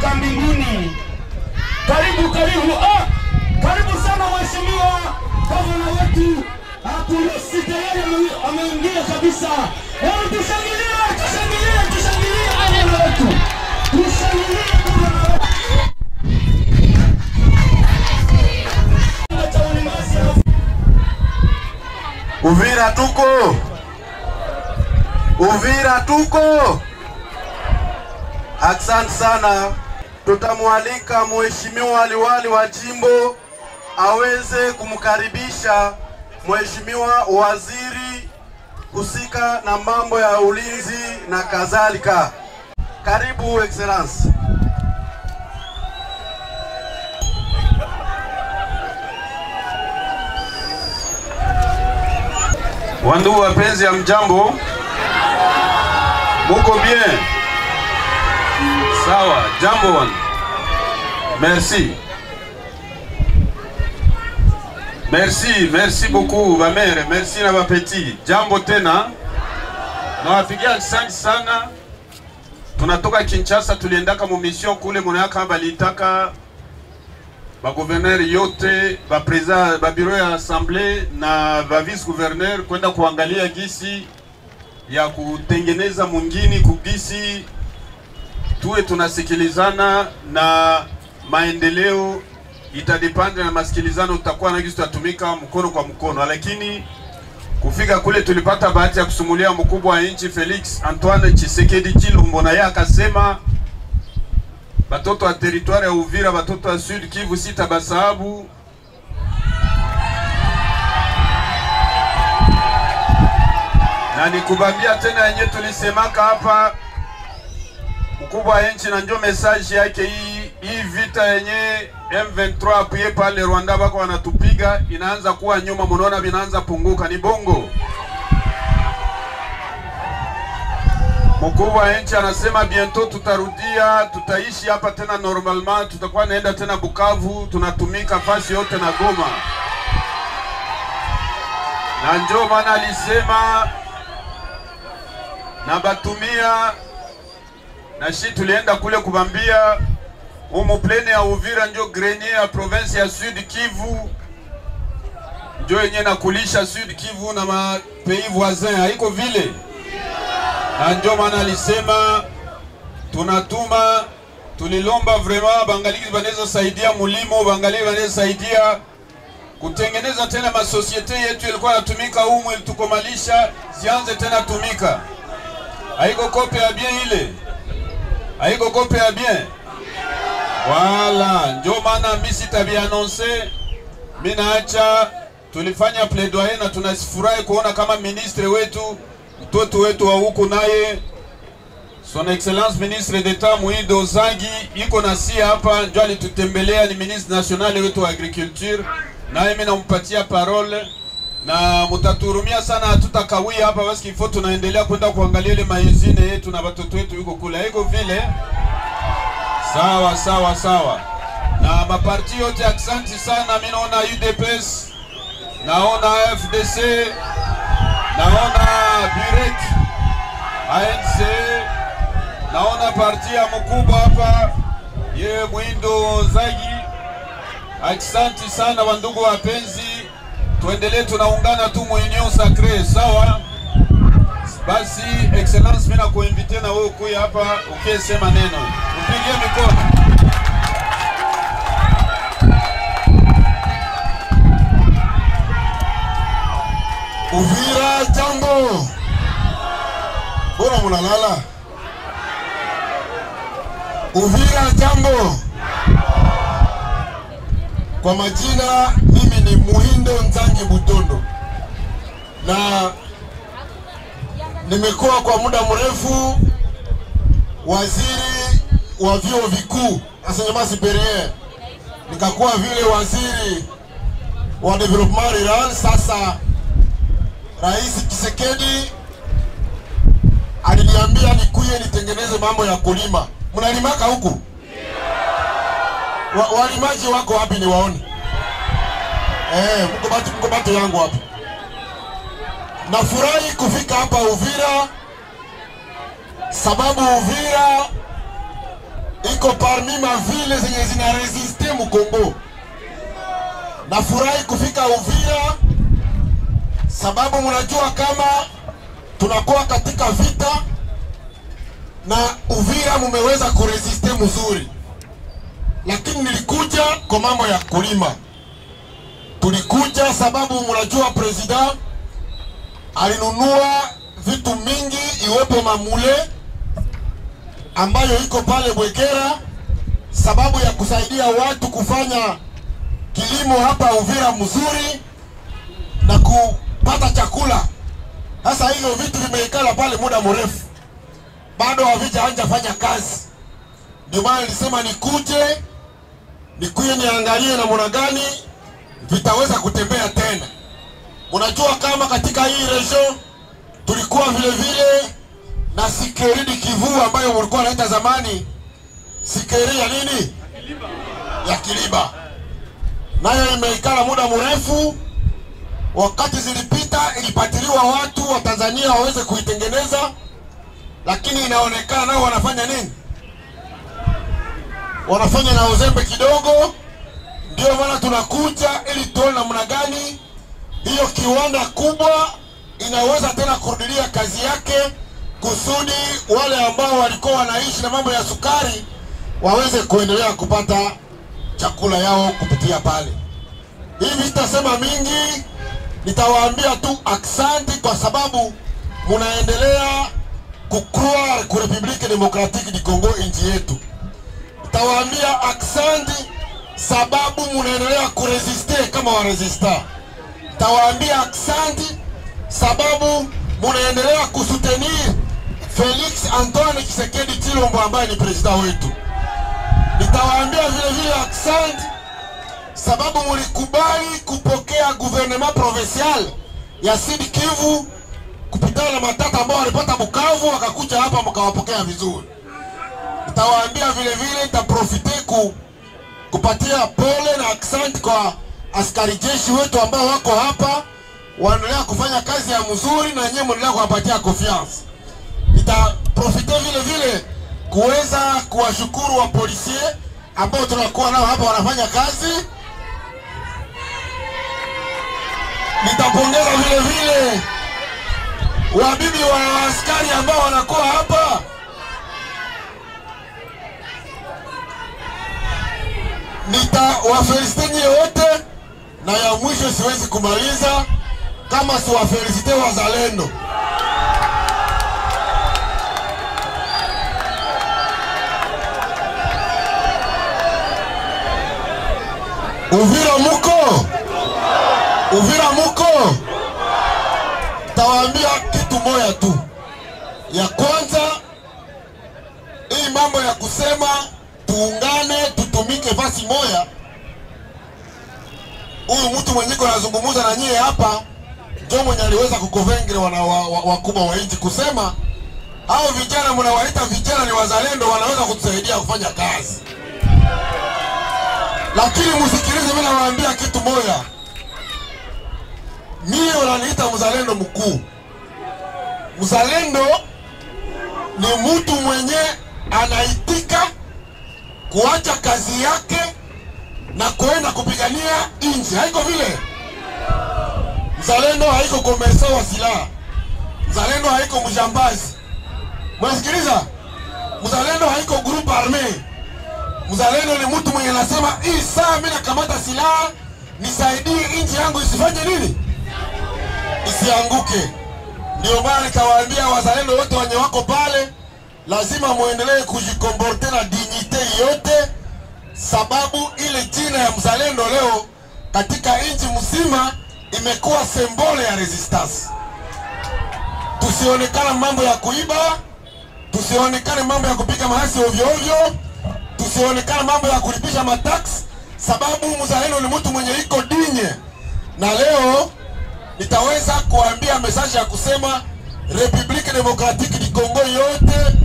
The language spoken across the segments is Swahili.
kutoka mbinguni. Karibu karibu sana mheshimiwa gavana wetu. Hakulisita yeye ameingia kabisa. Hebu tushangilie gavana wetu. Tushangilie gavana wetu. Uvira tuko. Asante sana. Tutamwalika mheshimiwa liwali wa jimbo aweze kumkaribisha mheshimiwa waziri husika na mambo ya ulinzi na kadhalika. Karibu Excellence. Wandugu wapenzi ya mjambo, muko bien? Sawa, jambo wan. Merci beaucoup ba mère, merci na ba petit. Jambo tena. Na wapigia asante sana. Tunatoka Kinshasa, tuliendaka mu mission kule Monaka, balitaka ba gouverneur yote, ba président, ba bureau ya assemblée na ba vice gouverneur kwenda kuangalia gisi ya kutengeneza mungini kugisi tuwe tunasikilizana na maendeleo itadepende na masikilizano tutakuwa na gisi tutatumika mkono kwa mkono. Lakini kufika kule tulipata bahati ya kusumulia mkubwa wa nchi Felix Antoine Tshisekedi Tshilombo, na yeye akasema batoto wa territoire ya Uvira, batoto wa Sud Kivu sitabasahabu. Na nikubambia tena yenye tulisemaka hapa mkubwa wa nchi, na ndio message yake hii vita yenye M23 apuye pale Rwanda bako wanatupiga inaanza kuwa nyuma, mnaona vinaanza punguka, ni bongo. Mkubwa wa nchi anasema bientôt tutarudia, tutaishi hapa tena normalement, tutakuwa naenda tena Bukavu, tunatumika fasi yote na Goma. Na ndio maana alisema na batumia na shi tulienda kule kubambia plene ya Uvira ndio grenier ya province ya Sud Kivu, ndio yenye na kulisha Sud Kivu na ma pays voisins, haiko vile. Na ndio maana alisema tunatuma, tulilomba vraiment bangaliki banaweza saidia mulimo, bangaliki banaweza saidia kutengeneza tena masosiete yetu ilikuwa natumika humu, ilitukomalisha zianze tena tumika. Haiko kope ya bien ile, haiko kope ya bien. Voilà, ndio maana mimi sitabianonse, mimi naacha tulifanya plaidoyer na tunasifurahi kuona kama ministre wetu, mtoto wetu wa huko naye Son Excellence Ministre d'Etat Muindo Zagi iko nasi hapa, ndio alitutembelea, ni ministre national wetu wa agriculture, naye mimi nampatia parole na mutaturumia sana, hatutakawia hapa basi kifo tunaendelea kwenda kuangalia ile maizine yetu na watoto wetu yuko kule, haiko vile. Sawa. Na maparti yote asante sana. Mimi naona UDPS, naona FDC, naona Burek, ANC, naona parti ya mkubwa hapa ye Muindo Zagi. Asante sana wandugu wapenzi, tuendelee tunaungana tu mu union sacrée, sawa? Basi Excellence, mimi nakuinvite na wewe kuja hapa ukisema neno. Upige mikono. Uvira jambo. Bora mnalala. Uvira jambo. Kwa majina mimi ni Muhindo Nzangi Butondo, na nimekuwa kwa muda mrefu waziri wa vyuo vikuu enseignement supérieur, nikakuwa vile waziri wa development rural. Sasa Rais Tshisekedi aliniambia nikuye nitengeneze mambo ya kulima. Mnalimaka huku? Walimaji wako wapi niwaone? Mko batu yangu hapa. Nafurahi kufika hapa Uvira, sababu Uvira iko parmi ma ville zenye zina resiste mu Kongo. Nafurahi kufika Uvira sababu mnajua kama tunakuwa katika vita na Uvira mumeweza kuresiste mzuri. Lakini nilikuja kwa mambo ya kulima. Tulikuja sababu mnajua president alinunua vitu mingi iwepo mamule ambayo iko pale Bwekera sababu ya kusaidia watu kufanya kilimo hapa Uvira mzuri na kupata chakula. Sasa hiyo vitu vimeikala pale muda mrefu, bado havijaanza fanya kazi. Ndio maana nilisema nikuje niangalie namna gani vitaweza kutembea tena. Unajua kama katika hii region tulikuwa vile na Sikeri di Kivu ambayo mlikuwa naita zamani Sikeri ya nini? Ya Kiliba. Nayo imeikala muda mrefu. Wakati zilipita ilipatiliwa watu wa Tanzania waweze kuitengeneza, lakini inaonekana nao wanafanya nini? Wanafanya na uzembe kidogo. Ndio maana tunakuja ili tuone namna gani hiyo kiwanda kubwa inaweza tena kurudilia kazi yake, kusudi wale ambao walikuwa wanaishi na mambo ya sukari waweze kuendelea kupata chakula yao kupitia pale. Hivi sitasema mingi, nitawaambia tu asante kwa sababu munaendelea kukua ku Republique Democratique du Congo nchi yetu. Nitawaambia asante sababu munaendelea kuresiste kama waresista. Nitawaambia asante sababu munaendelea kusutenir Felix Antoine Tshisekedi Tshilombo ambaye ni president wetu. Nitawaambia vile asante sababu mulikubali kupokea gouvernement provincial ya Sud Kivu kupitana na matata ambao walipata Bukavu wakakuja hapa mkawapokea vizuri. Nitawaambia vile nitaprofite kupatia pole na asante kwa askari jeshi wetu ambao wako hapa wanaendelea kufanya kazi ya mzuri na nyinyi mnaendelea kuwapatia confiance. Nitaprofite vile kuweza kuwashukuru wa polisi ambao tunakuwa nao hapa wanafanya kazi. Nitapongeza vile wabibi wa askari ambao wanakuwa hapa. Nitawafelicite wote, na ya mwisho siwezi kumaliza kama siwafelicite wazalendo. Uvira muko? Uvira muko? Tawaambia kitu moja tu. Ya kwanza, hii mambo ya kusema tuungane tutumike fasi moja. Huyu mtu mwenye anazungumza na nyie hapa ndio mwenye aliweza kukovengre wakubwa wa nchi kusema hao vijana mnawaita vijana ni wazalendo, wanaweza kutusaidia kufanya kazi. Lakini msikilize, mimi nawaambia kitu moja. Mimi wananiita mzalendo mkuu. Mzalendo ni mtu mwenye anaitika kuacha kazi yake na kwenda kupigania nchi. Haiko vile. Mzalendo haiko komersa wa silaha. Mzalendo haiko mjambazi. Mwasikiliza? Mzalendo haiko group armé. Mzalendo ni mtu mwenye anasema hii saa mimi nakamata silaha nisaidie nchi yangu isifanye nini? Isianguke. Ndio maana nikawaambia wazalendo wote wenye wako pale lazima muendelee kujikomporte na dignite yote, sababu ile jina ya mzalendo leo katika nchi mzima imekuwa symbole ya resistance. Tusionekane mambo ya kuiba, tusionekane mambo ya kupiga mahasi ovyo ovyo, tusionekane mambo ya kulipisha matax, sababu mzalendo ni mtu mwenye iko dinye. Na leo nitaweza kuambia message ya kusema Republique Democratique du Congo yote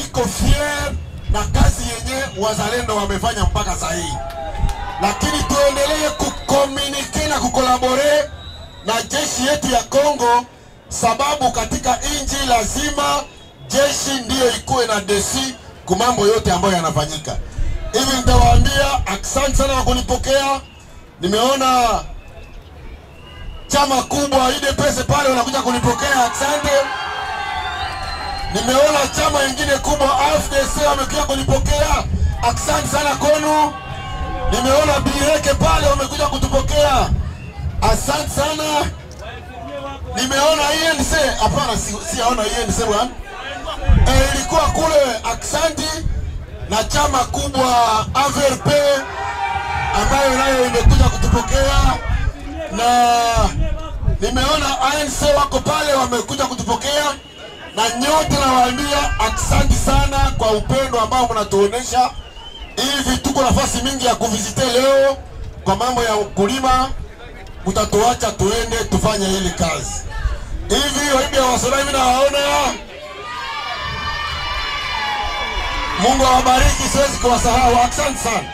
iko fier na kazi yenye wazalendo wamefanya mpaka sasa hivi. Lakini tuendelee kucommunique na kukolabore na jeshi yetu ya Kongo, sababu katika nchi lazima jeshi ndiyo ikuwe na desi kwa mambo yote ambayo yanafanyika. Hivi nitawaambia asante sana kwa kunipokea. Nimeona chama kubwa UDPS pale wanakuja kunipokea, asante. Nimeona chama ingine kubwa AFDC wamekuja kunipokea, asante sana kwenu. Nimeona Bireke pale wamekuja kutupokea, asante sana. Nimeona INC, hapana siaona INC bwana. Ilikuwa kule, asante. Na chama kubwa AVRP ambayo nayo imekuja kutupokea, na nimeona ANC wako pale wamekuja kutupokea, na nyote nawaambia asante sana kwa upendo ambao mnatuonesha. Hivi tuko nafasi mingi ya kuvisite leo kwa mambo ya ukulima, mtatuacha tuende tufanye hili kazi. Hivi waibi ya wasolai mimi nawaona. Mungu awabariki, siwezi kuwasahau. Asante sana.